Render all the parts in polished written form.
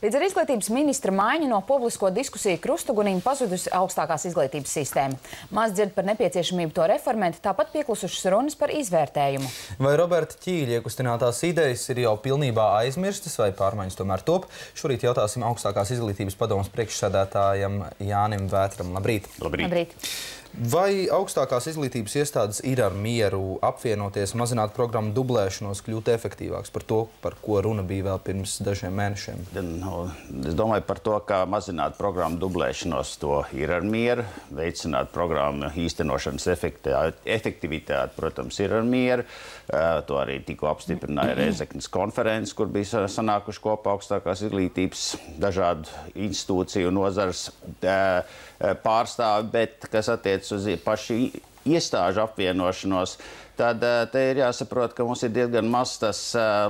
Līdz ar izglītības ministra maiņu no publisko diskusiju krustugunīm pazudusi augstākās izglītības sistēma. Maz dzird par nepieciešamību to reformēt, tāpat pieklusušas runas par izvērtējumu. Vai Roberta Ķīļa iekustinātās idejas ir jau pilnībā aizmirstas vai pārmaiņas tomēr top? Šorīt jautāsim augstākās izglītības padomes priekšsēdētājam Jānim Vētram. Labrīt! Labrīt! Vai augstākās izglītības iestādes ir ar mieru apvienoties, mazināt programmu dublēšanos, kļūt efektīvāks par to, par ko runa bija vēl pirms dažiem mēnešiem? Es domāju par to, kā mazināt programmu dublēšanos, to ir ar mieru. Veicināt programmu īstenošanas efektivitāti, protams, ir ar mieru. To arī tikko apstiprināja Rēzeknes konferences, kur bija sanākuši kopā augstākās izglītības dažādu institūciju nozares pārstāvi, bet kas attiec uz pašu iestāžu apvienošanos, tad te ir jāsaprot, ka mums ir diezgan maz tas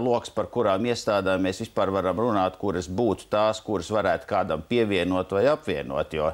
loks, par kurām iestādēm mēs vispār varam runāt, kuras būtu tās, kuras varētu kādam pievienot vai apvienot, jo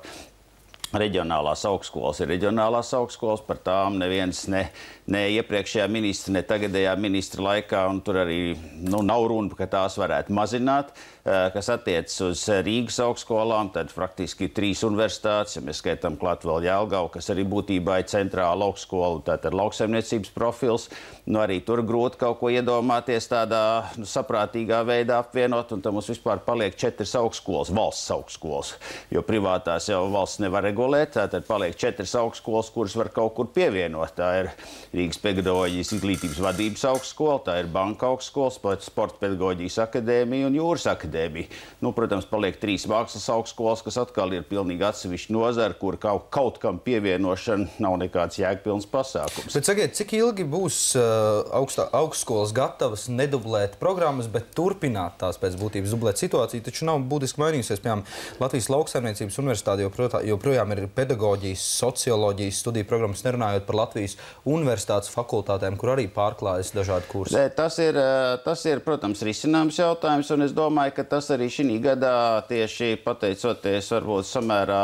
reģionālās augstskolas ir reģionālās augstskolas, par tām neviens ne iepriekšējā ministra, ne tagadējā ministra laikā, un tur arī nav runa, ka tās varētu mazināt. Kas attiecas uz Rīgas augstskolām, tad praktiski ir 3 universitātes, ja mēs skaitām klāt vēl Jelgavu, kas arī būtībā ir centrāla augstskola, tātad lauksaimniecības profils. Arī tur grūti kaut ko iedomāties tādā saprātīgā veidā apvienot, un tam mums vispār paliek 4 augstskolas, valsts augstskolas, jo privātās jau valsts nevar regulēt, tātad paliek 4 augstskolas, kuras var kaut kur pievienot. Tā ir Rīgas pedagoģijas izglītības vadības augstskola, tā ir Banka augstskola, Sporta pedagoģijas akadēmija un Jūras akadēmija. Protams, paliek 3 mākslas augstskolas, kas atkal ir pilnīgi atsevišķa nozara, kur kaut kam pievienošana nav nekāds jēgpilns pasākums. Bet sakiet, cik ilgi būs augstskolas gatavas nedublēt programmas, bet turpināt tās pēc būtības dublēt situāciju? Taču nav būtiski mainījusies. Piemēram, Latvijas lauksaimniecības universitāte joprojām ir pedagoģijas, socioloģijas studiju programmas, nerunājot par Latvijas universitātes fakultātēm, kur arī pārklājas dažādi kursi. Tas ir, protams, risināms jautājums, un es domāju, ka tas arī šī gadā tieši pateicoties varbūt samērā,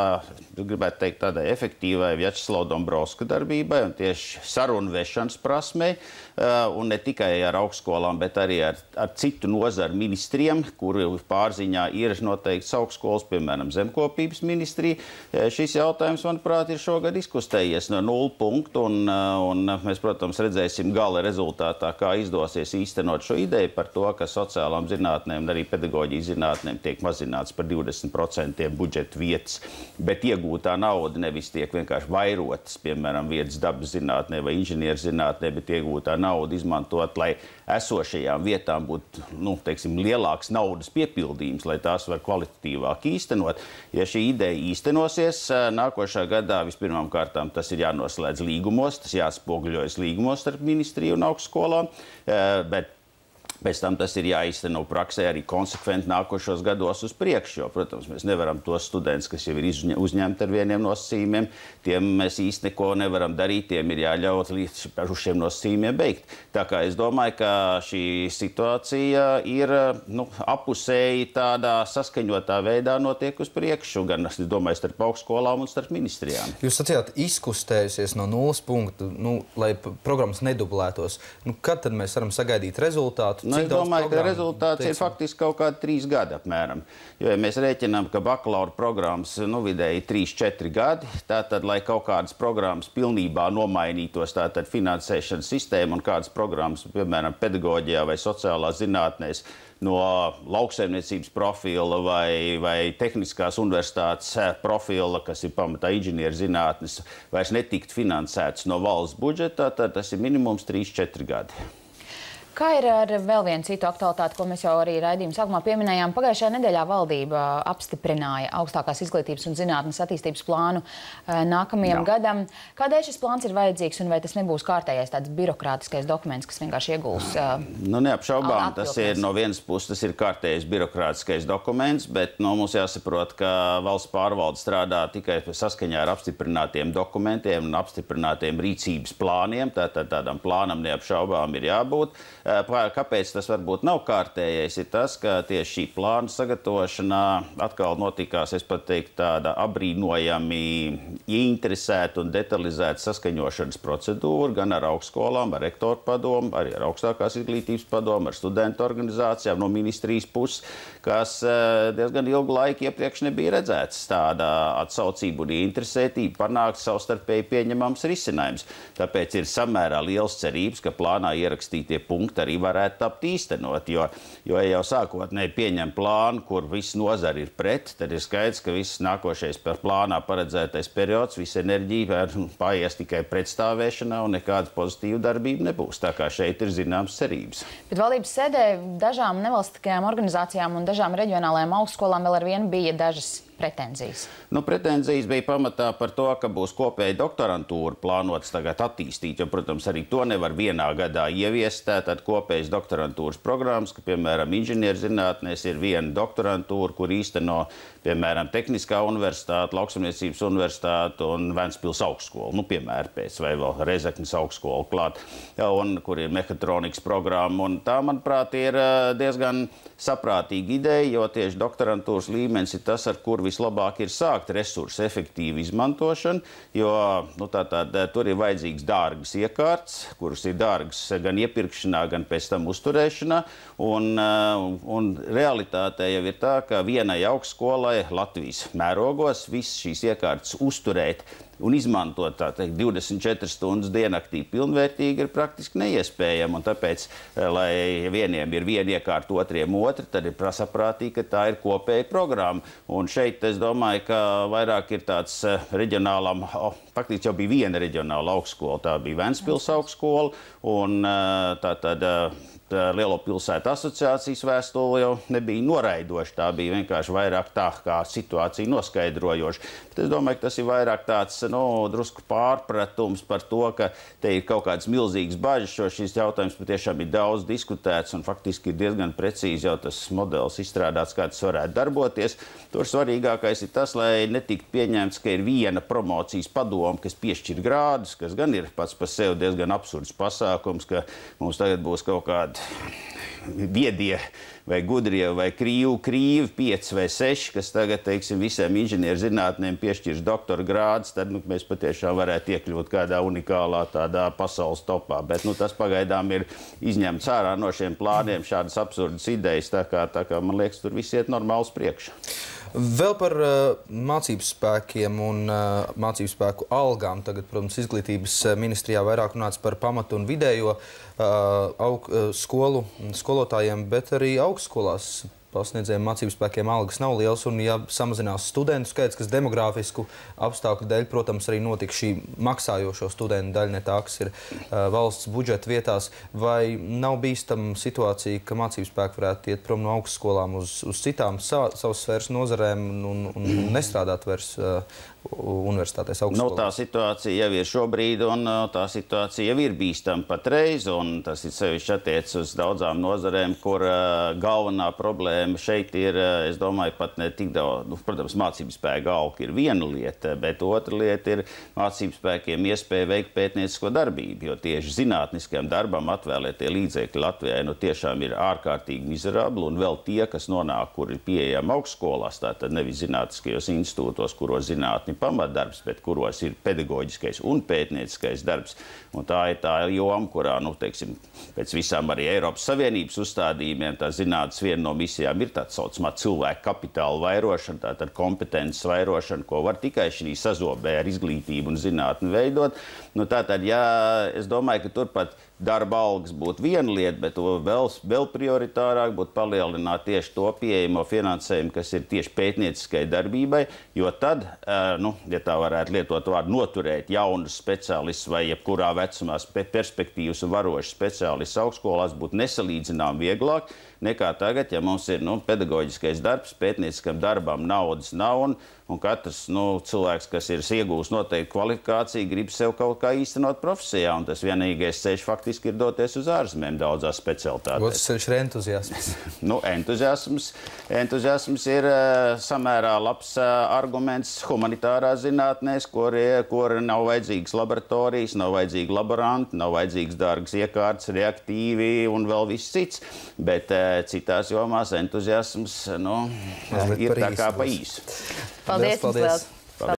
gribētu teikt, tādai efektīvai Vjačeslava Dombrovska darbībai un tieši sarunu vešanas prasmei, un ne tikai ar augstskolām, bet arī ar citu nozaru ministriem, kuru pārziņā ir noteikts augstskolas, piemēram, zemkopības ministrija. Šis jautājums, manuprāt, ir šogad izkustējies no 0 punktu, un mēs, protams, redzēsim gala rezultātā, kā izdosies īstenot šo ideju par to, ka sociālām zinātnēm un arī pedagoģijas zinātnēm tiek mazināts par 20% budžeta vietas, bet iegūtā nauda nevis tiek vienkārši vairotas, piemēram, vietas dabas zinātnē vai inženieru zinātnē, bet iegūtā nauda izmantot, lai esošajām vietām būtu, lielāks naudas piepildījums, lai tās var kvalitatīvāk īstenot. Ja šī ideja īstenosies, nākošā gadā vispirmām kārtām tas ir jānoslēdz līgumos, tas jāspoguļojas līgumos starp ministriju un augstskolām, bet pēc tam tas ir jāīsteno praksē arī konsekventi nākošos gados uz priekšu, jo, protams, mēs nevaram tos studentus, kas jau ir uzņemti ar vieniem nosacījumiem, tiem mēs īsti neko nevaram darīt, tiem ir jāļaut līdz uz šiem nosacījumiem beigt. Tā kā es domāju, ka šī situācija ir apusēji tādā saskaņotā veidā notiek uz priekšu, gan, es domāju, starp augstskolām un starp ministrijām. Jūs sacījāt, izkustējusies no 0 punktu, lai programmas nedublētos. Kad tad mēs varam sagaidīt rezultātu? Es domāju, ka rezultāts ir faktiski kaut kādi 3 gadi apmēram. Jo, ja mēs rēķinām, ka bakalaura programmas vidēji 3-4 gadi, tātad, lai kaut kādas programmas pilnībā nomainītos, tātad finansēšanas sistēma un kādas programmas, piemēram, pedagoģijā vai sociālās zinātnēs, no lauksaimniecības profila vai tehniskās universitātes profila, kas ir pamatā inženieru zinātnes, vairs netikt finansēts no valsts budžeta, tad tas ir minimums 3-4 gadi. Kā ir ar vēl vienu citu aktualitāti, ko mēs jau arī raidījuma sākumā pieminējām? Pagājušajā nedēļā valdība apstiprināja augstākās izglītības un zinātnes attīstības plānu nākamajam gadam. Kādēļ šis plāns ir vajadzīgs un vai tas nebūs kārtējais tāds birokrātiskais dokuments, kas vienkārši ieguls? Neapšaubām, tas ir no vienas puses, tas ir kārtējais birokrātiskais dokuments, bet mums jāsaprot, ka valsts pārvalde strādā tikai saskaņā ar apstiprinātiem dokumentiem un apstiprinātiem rīcības plāniem. Tātad tādam plānam neapšaubām ir jābūt. Kāpēc tas varbūt nav kārtējais, ir tas, ka tieši šī plāna sagatavošanā atkal notikās, es pat teiktu, tāda abrīnojami ieinteresēta un detalizēta saskaņošanas procedūra gan ar augstskolām, ar rektoru padomu, arī ar augstākās izglītības padomu, ar studentu organizācijām no ministrijas puses, kas diezgan ilgu laiku iepriekš nebija redzēts tāda atsaucība un interesētība panākt savstarpēji pieņemams risinājums. Tāpēc ir samērā liels cerības, ka plānā ierakstītie punkti arī varētu tapt īstenot, jo jau sākotnēji pieņem plānu, kur viss nozari ir pret, tad ir skaidrs, ka viss nākošais par plānā paredzētais periods, visa enerģija paies tikai pretstāvēšanā un nekāda pozitīva darbība nebūs. Tā kā šeit ir zināmas cerības. Bet valdības sēdē dažām nevalstiskajām organizācijām un dažām reģionālajām augstskolām vēl ar vienu bija dažas pretenzijas. Pretenzijas bija pamatā par to, ka būs kopēja doktorantūra plānots tagad attīstīt, jo, protams, arī to nevar vienā gadā ieviest. Tad kopējas doktorantūras programmas, ka, piemēram, inženierzinātnēs ir viena doktorantūra, kur īsteno, piemēram, Tehniskā universitāte, Lauksaimniecības universitāte un Ventspils augstskola, piemēram, pēc vai vēl Rezeknes augstskola klāt, un kur ir mehatronikas programma. Un tā, manuprāt, ir diezgan saprātīga ideja, jo tieši doktorantūras līmenis ir tas, ar kur vislabāk ir sākt resursu efektīvu izmantošanu, jo tur ir vajadzīgs dārgas iekārtas, kuras ir dārgas gan iepirkšanā, gan pēc tam uzturēšanā. Un realitātē jau ir tā, ka vienai augstskolai Latvijas mērogos visas šīs iekārtas uzturēt un izmantot 24 stundas diennaktī pilnvērtīgi ir praktiski neiespējami. Un tāpēc, lai vieniem ir viena iekārta, otriem otra, tad ir saprātīgi, ka tā ir kopēja programma. Un šeit es domāju, ka vairāk ir tāds reģionālam, faktiski jau bija viena reģionāla augstskola, tā bija Ventspils augstskola, un Lielo pilsētu asociācijas vēstule jau nebija noraidoša, tā bija vienkārši vairāk tā kā situācija noskaidrojoša. Bet es domāju, ka tas ir vairāk tāds, drusku pārpratums par to, ka te ir kaut kāds milzīgs bažas, jo šis jautājums patiešām ir daudz diskutēts un faktiski ir diezgan precīzi jau tas modelis izstrādāts, kā tas varētu darboties. Tur svarīgākais ir tas, lai netiktu pieņemts, ka ir viena promocijas padoma, kas piešķir grādus, kas gan ir pats par sevi diezgan absurds pasākums, ka mums tagad būs kaut kādi viedie vai gudrie vai krīvi 5 vai 6, kas tagad, teiksim, visiem inženierzinātnēm piešķirs doktora grādus, tad mēs patiešām varētu iekļūt kādā unikālā tādā pasaules topā. Bet tas pagaidām ir izņemts ārā no šiem plāniem šādas absurdas idejas, tā kā man liekas, tur viss iet normāli uz priekšu. Vēl par mācību spēkiem un mācību spēku algām. Tagad, protams, izglītības ministrijā vairāk runāts par pamatu un vidējo skolotājiem, bet arī augstskolās pasniedzējiem mācību spēkiem algas nav liels, un ja samazinās studentu skaits, kas demogrāfisku apstākļu dēļ, protams, arī notika šī maksājošo studentu daļa, ne tā, kas ir valsts budžeta vietās, vai nav bīstama situācija, ka mācību spēki varētu iet prom no augstskolām uz citām savas sfēras nozarēm un nestrādāt vairs universitātēs augstskolās? Tā situācija jau ir šobrīd, un tā situācija jau ir bīstama patreiz, un tas ir sevišķi attiec uz daudzām nozarēm, kur galvenā problēma šeit ir, es domāju, pat ne tik daudz, protams, mācību spēka alga ir viena lieta, bet otra lieta ir mācību spēkiem iespēja veikt pētniecisko darbību, jo tieši zinātniskajam darbam atvēlētie līdzekļi Latvijai tiešām ir ārkārtīgi mizerabli, un vēl tie, kas nonāk, kur ir pieejami augstskolās, tātad nevis zinātniskajos institūtos, kuros zinātni pamatdarbs, bet kuros ir pedagoģiskais un pētnieciskais darbs. Un tā ir tā joma, kurā, teiksim, pēc visām arī Eiropas Savienības uzstādījumiem, tā zinātnes viena no misijām ir tāds saucamā cilvēku kapitāla vairošana, tātad kompetences vairošana, ko var tikai šī sazobē ar izglītību un zinātni veidot. Tātad, es domāju, ka turpat darba algas būtu viena lieta, bet vēl prioritārāk būtu palielināt tieši to pieejamo finansējumu, kas ir tieši pētnieciskai darbībai, jo tad, ja tā varētu lietot vārdu, noturēt jaunus speciālistus vai jebkurā vecumā perspektīvas un varošas speciālistus augstskolās būtu nesalīdzinām vieglāk nekā tagad, ja mums ir pedagoģiskais darbs, pētnieciskam darbam naudas nav, un katrs cilvēks, kas ir iegūst noteikti kvalifikāciju, grib sev kaut kā īstenot profesijā, un tas vienīgais ceļš faktiski ir doties uz ārzemēm daudzās specialitātēs. Otrs ceļš ir entuziasms. Entuziasms ir samērā labs arguments humanitārās zinātnēs, kur nav vajadzīgas laboratorijas, nav vajadzīgi laboranti, nav vajadzīgs dārgas iekārtas, reaktīvi un vēl viss cits. Bet citās jomās entuziasms ir tā kā pa īsu. Paldies!